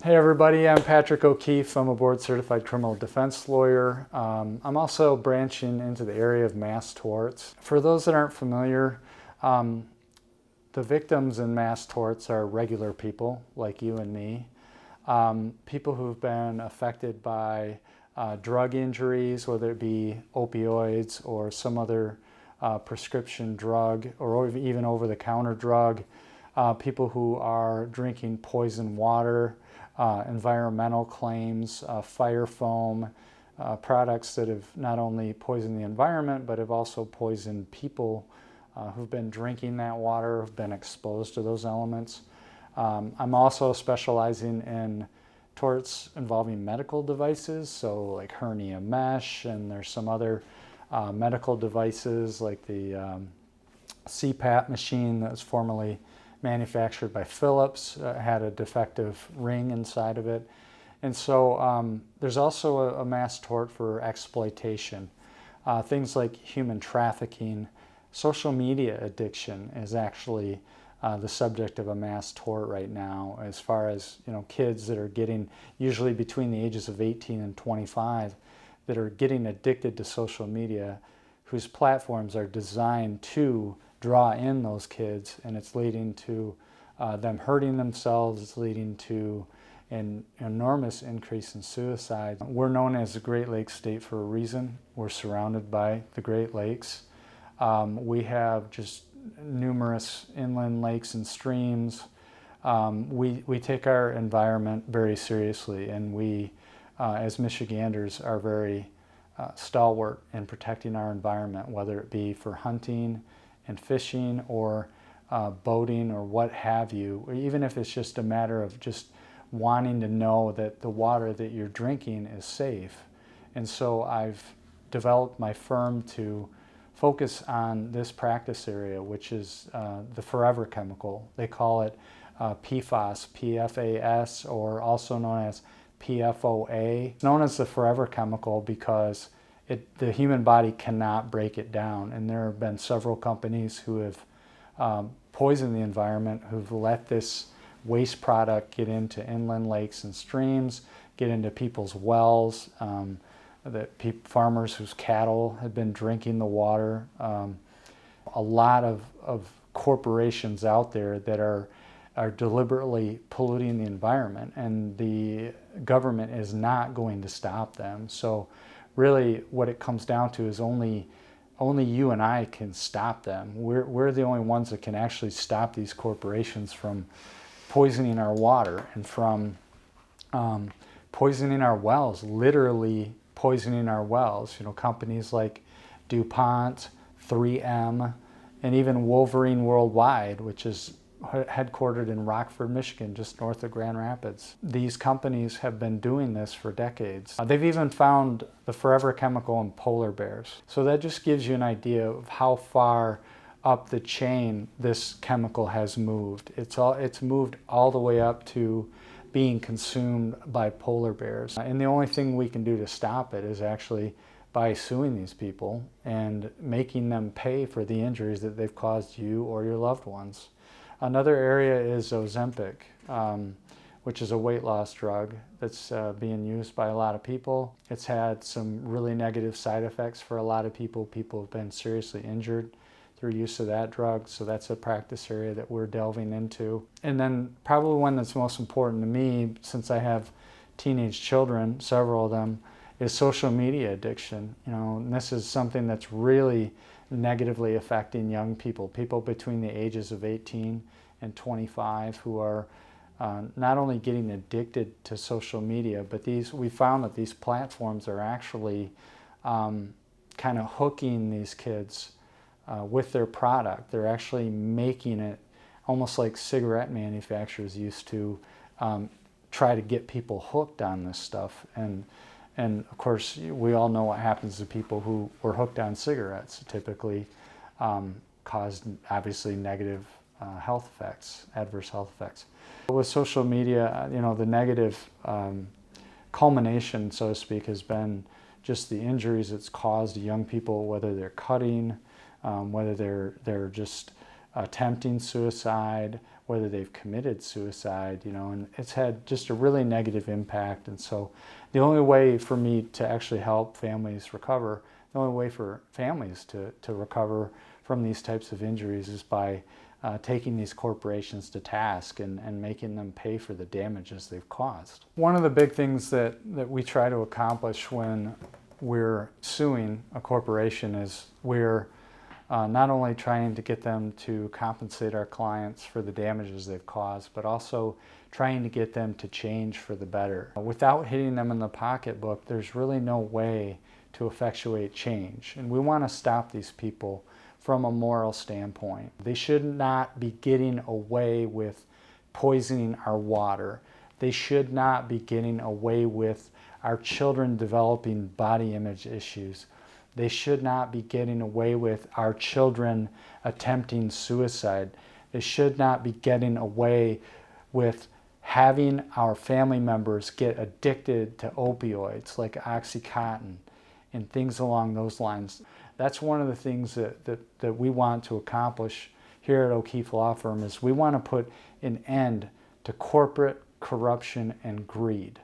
Hey everybody, I'm Patrick O'Keefe. I'm a board-certified criminal defense lawyer. I'm also branching into the area of mass torts. For those that aren't familiar, the victims in mass torts are regular people like you and me. People who've been affected by drug injuries, whether it be opioids or some other prescription drug or even over-the-counter drug. People who are drinking poison water, environmental claims, fire foam, products that have not only poisoned the environment but have also poisoned people who've been drinking that water, who've been exposed to those elements. I'm also specializing in torts involving medical devices, so like hernia mesh, and there's some other medical devices like the CPAP machine that was formerly manufactured by Philips, had a defective ring inside of it. And so there's also a mass tort for exploitation. Things like human trafficking. Social media addiction is actually the subject of a mass tort right now, as far as kids that are getting, usually between the ages of 18 and 25, that are getting addicted to social media, whose platforms are designed to draw in those kids, and it's leading to them hurting themselves. It's leading to an enormous increase in suicide. We're known as the Great Lakes State for a reason. We're surrounded by the Great Lakes. We have just numerous inland lakes and streams. We take our environment very seriously, and we, as Michiganders, are very stalwart in protecting our environment, whether it be for hunting and fishing or boating or what have you, or even if it's just a matter of just wanting to know that the water that you're drinking is safe. And so I've developed my firm to focus on this practice area, which is the forever chemical. They call it PFAS, P-F-A-S, or also known as PFOA. It's known as the forever chemical because the human body cannot break it down, and there have been several companies who have poisoned the environment, who've let this waste product get into inland lakes and streams, get into people's wells, farmers whose cattle have been drinking the water. A lot of corporations out there that are deliberately polluting the environment, and the government is not going to stop them. So really what it comes down to is only you and I can stop them. We're the only ones that can actually stop these corporations from poisoning our water and from poisoning our wells, literally poisoning our wells. Companies like DuPont, 3M, and even Wolverine Worldwide, which is headquartered in Rockford, Michigan, just north of Grand Rapids. These companies have been doing this for decades. They've even found the forever chemical in polar bears. So that just gives you an idea of how far up the chain this chemical has moved. It's moved all the way up to being consumed by polar bears. And the only thing we can do to stop it is actually by suing these people and making them pay for the injuries that they've caused you or your loved ones. Another area is Ozempic, which is a weight loss drug that's being used by a lot of people. It's had some really negative side effects for a lot of people. People have been seriously injured through use of that drug, so that's a practice area that we're delving into. And then probably one that's most important to me, since I have teenage children, several of them, is social media addiction. And this is something that's really negatively affecting young people between the ages of 18 and 25 who are not only getting addicted to social media, but we found that these platforms are actually kind of hooking these kids with their product. They're actually making it almost like cigarette manufacturers used to try to get people hooked on this stuff. And of course, we all know what happens to people who were hooked on cigarettes. It typically caused, obviously, negative health effects, adverse health effects. With social media, the negative culmination, so to speak, has been just the injuries it's caused to young people, whether they're cutting, whether they're just attempting suicide, whether they've committed suicide, and it's had just a really negative impact. And so the only way for me to actually help families recover, the only way for families to recover from these types of injuries is by taking these corporations to task and making them pay for the damages they've caused. One of the big things that we try to accomplish when we're suing a corporation is we're not only trying to get them to compensate our clients for the damages they've caused, but also trying to get them to change for the better. Without hitting them in the pocketbook, there's really no way to effectuate change. And we want to stop these people from a moral standpoint. They should not be getting away with poisoning our water. They should not be getting away with our children developing body image issues. They should not be getting away with our children attempting suicide. They should not be getting away with having our family members get addicted to opioids like Oxycontin and things along those lines. That's one of the things that we want to accomplish here at O'Keefe Law Firm is we want to put an end to corporate corruption and greed.